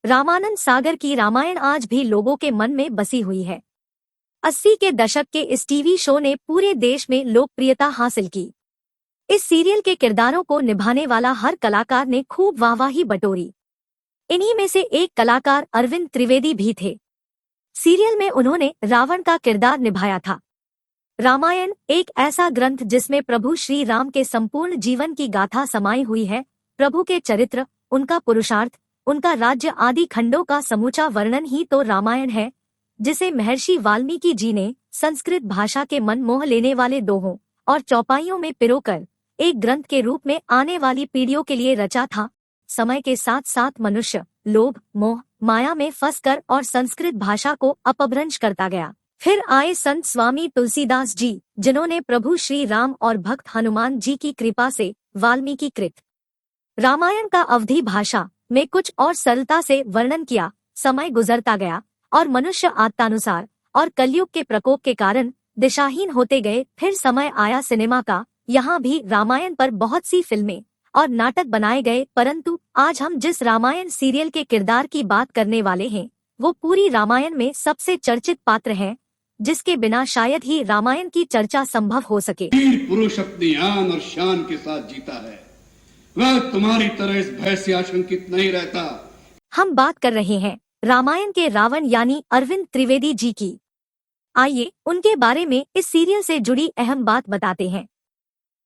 रामानंद सागर की रामायण आज भी लोगों के मन में बसी हुई है। 80 के दशक के इस टीवी शो ने पूरे देश में लोकप्रियता हासिल की। इस सीरियल के किरदारों को निभाने वाला हर कलाकार ने खूब वाहवाही बटोरी। इन्हीं में से एक कलाकार अरविंद त्रिवेदी भी थे। सीरियल में उन्होंने रावण का किरदार निभाया था। रामायण एक ऐसा ग्रंथ जिसमें प्रभु श्री राम के संपूर्ण जीवन की गाथा समाई हुई है। प्रभु के चरित्र, उनका पुरुषार्थ, उनका राज्य आदि खंडों का समूचा वर्णन ही तो रामायण है, जिसे महर्षि वाल्मीकि जी ने संस्कृत भाषा के मन मोह लेने वाले दोहों और चौपाइयों में पिरोकर एक ग्रंथ के रूप में आने वाली पीढ़ियों के लिए रचा था। समय के साथ साथ मनुष्य लोभ, मोह, माया में फंसकर और संस्कृत भाषा को अपभ्रंश करता गया। फिर आए संत स्वामी तुलसीदास जी, जिन्होंने प्रभु श्री राम और भक्त हनुमान जी की कृपा से वाल्मीकि कृत रामायण का अवधी भाषा में कुछ और सरलता से वर्णन किया। समय गुजरता गया और मनुष्य आत्मानुसार और कलयुग के प्रकोप के कारण दिशाहीन होते गए। फिर समय आया सिनेमा का। यहाँ भी रामायण पर बहुत सी फिल्में और नाटक बनाए गए, परंतु आज हम जिस रामायण सीरियल के किरदार की बात करने वाले हैं, वो पूरी रामायण में सबसे चर्चित पात्र हैं, जिसके बिना शायद ही रामायण की चर्चा संभव हो सके। वीर पुरुष अपनी आन और शान के साथ जीता है, वह तुम्हारी तरह इस भय से आशंकित नहीं रहता। हम बात कर रहे हैं रामायण के रावण यानी अरविंद त्रिवेदी जी की। आइए उनके बारे में इस सीरियल से जुड़ी अहम बात बताते हैं।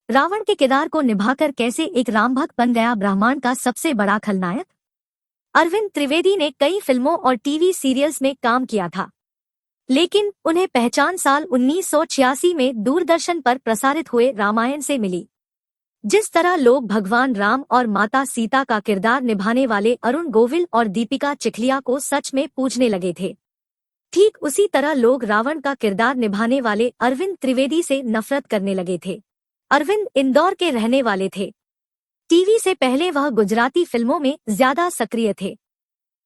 रावण के किरदार को निभाकर कैसे एक राम भक्त बन गया ब्रह्मांड का सबसे बड़ा खलनायक। अरविंद त्रिवेदी ने कई फिल्मों और टीवी सीरियल्स में काम किया था, लेकिन उन्हें पहचान साल 1986 में दूरदर्शन पर प्रसारित हुए रामायण से मिली। जिस तरह लोग भगवान राम और माता सीता का किरदार निभाने वाले अरुण गोविल और दीपिका चिखलिया को सच में पूजने लगे थे, ठीक उसी तरह लोग रावण का किरदार निभाने वाले अरविंद त्रिवेदी से नफरत करने लगे थे। अरविंद इंदौर के रहने वाले थे। टीवी से पहले वह गुजराती फिल्मों में ज्यादा सक्रिय थे,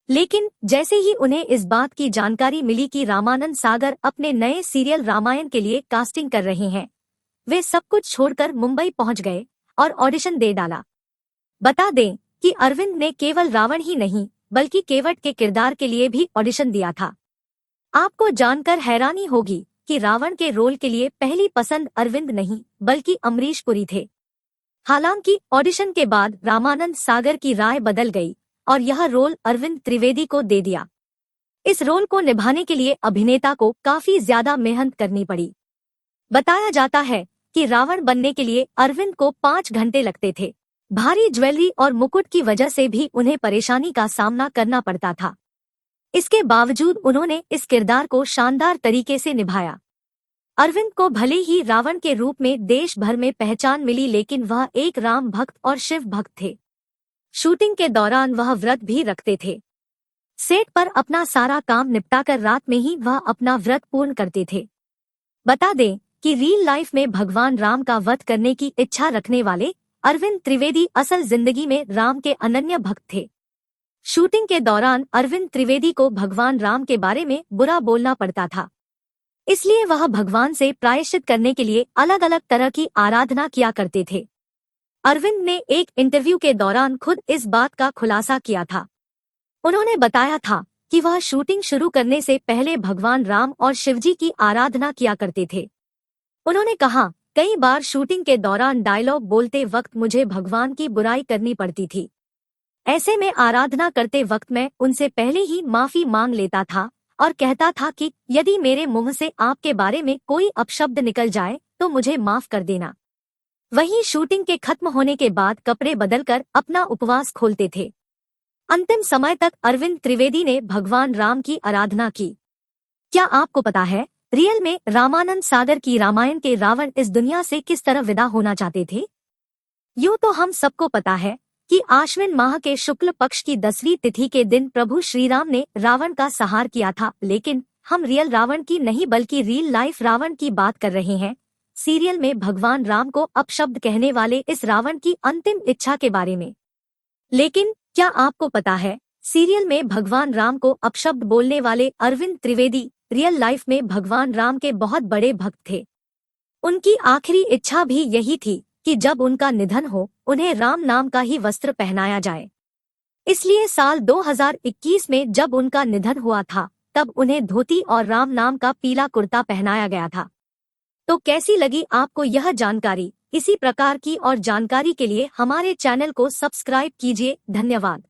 लेकिन जैसे ही उन्हें इस बात की जानकारी मिली कि रामानंद सागर अपने नए सीरियल रामायण के लिए कास्टिंग कर रहे हैं, वे सब कुछ छोड़कर मुंबई पहुंच गए और ऑडिशन दे डाला। बता दें कि अरविंद ने केवल रावण ही नहीं बल्कि केवट के किरदार के लिए भी ऑडिशन दिया था। आपको जानकर हैरानी होगी कि रावण के रोल के लिए पहली पसंद अरविंद नहीं बल्कि अमरीश पुरी थे। हालांकि ऑडिशन के बाद रामानंद सागर की राय बदल गई और यह रोल अरविंद त्रिवेदी को दे दिया। इस रोल को निभाने के लिए अभिनेता को काफी ज्यादा मेहनत करनी पड़ी। बताया जाता है कि रावण बनने के लिए अरविंद को 5 घंटे लगते थे। भारी ज्वेलरी और मुकुट की वजह से भी उन्हें परेशानी का सामना करना पड़ता था। इसके बावजूद उन्होंने इस किरदार को शानदार तरीके से निभाया। अरविंद को भले ही रावण के रूप में देश भर में पहचान मिली, लेकिन वह एक राम भक्त और शिव भक्त थे। शूटिंग के दौरान वह व्रत भी रखते थे। सेट पर अपना सारा काम निपटाकर रात में ही वह अपना व्रत पूर्ण करते थे। बता दें कि रियल लाइफ में भगवान राम का वध करने की इच्छा रखने वाले अरविंद त्रिवेदी असल जिंदगी में राम के अनन्य भक्त थे। शूटिंग के दौरान अरविंद त्रिवेदी को भगवान राम के बारे में बुरा बोलना पड़ता था, इसलिए वह भगवान से प्रायश्चित करने के लिए अलग अलग तरह की आराधना किया करते थे। अरविंद ने एक इंटरव्यू के दौरान खुद इस बात का खुलासा किया था। उन्होंने बताया था कि वह शूटिंग शुरू करने से पहले भगवान राम और शिवजी की आराधना किया करते थे। उन्होंने कहा, कई बार शूटिंग के दौरान डायलॉग बोलते वक्त मुझे भगवान की बुराई करनी पड़ती थी। ऐसे में आराधना करते वक्त मैं उनसे पहले ही माफी मांग लेता था और कहता था कि यदि मेरे मुंह से आपके बारे में कोई अपशब्द निकल जाए तो मुझे माफ कर देना। वहीं शूटिंग के खत्म होने के बाद कपड़े बदलकर अपना उपवास खोलते थे। अंतिम समय तक अरविंद त्रिवेदी ने भगवान राम की आराधना की। क्या आपको पता है रियल में रामानंद सागर की रामायण के रावण इस दुनिया से किस तरह विदा होना चाहते थे? यूं तो हम सबको पता है कि आश्विन माह के शुक्ल पक्ष की 10वीं तिथि के दिन प्रभु श्रीराम ने रावण का संहार किया था, लेकिन हम रियल रावण की नहीं बल्कि रियल लाइफ रावण की बात कर रहे हैं। सीरियल में भगवान राम को अपशब्द कहने वाले इस रावण की अंतिम इच्छा के बारे में। लेकिन क्या आपको पता है सीरियल में भगवान राम को अपशब्द बोलने वाले अरविंद त्रिवेदी रियल लाइफ में भगवान राम के बहुत बड़े भक्त थे। उनकी आखिरी इच्छा भी यही थी कि जब उनका निधन हो उन्हें राम नाम का ही वस्त्र पहनाया जाए। इसलिए साल 2021 में जब उनका निधन हुआ था, तब उन्हें धोती और राम नाम का पीला कुर्ता पहनाया गया था। तो कैसी लगी आपको यह जानकारी? इसी प्रकार की और जानकारी के लिए हमारे चैनल को सब्सक्राइब कीजिए। धन्यवाद।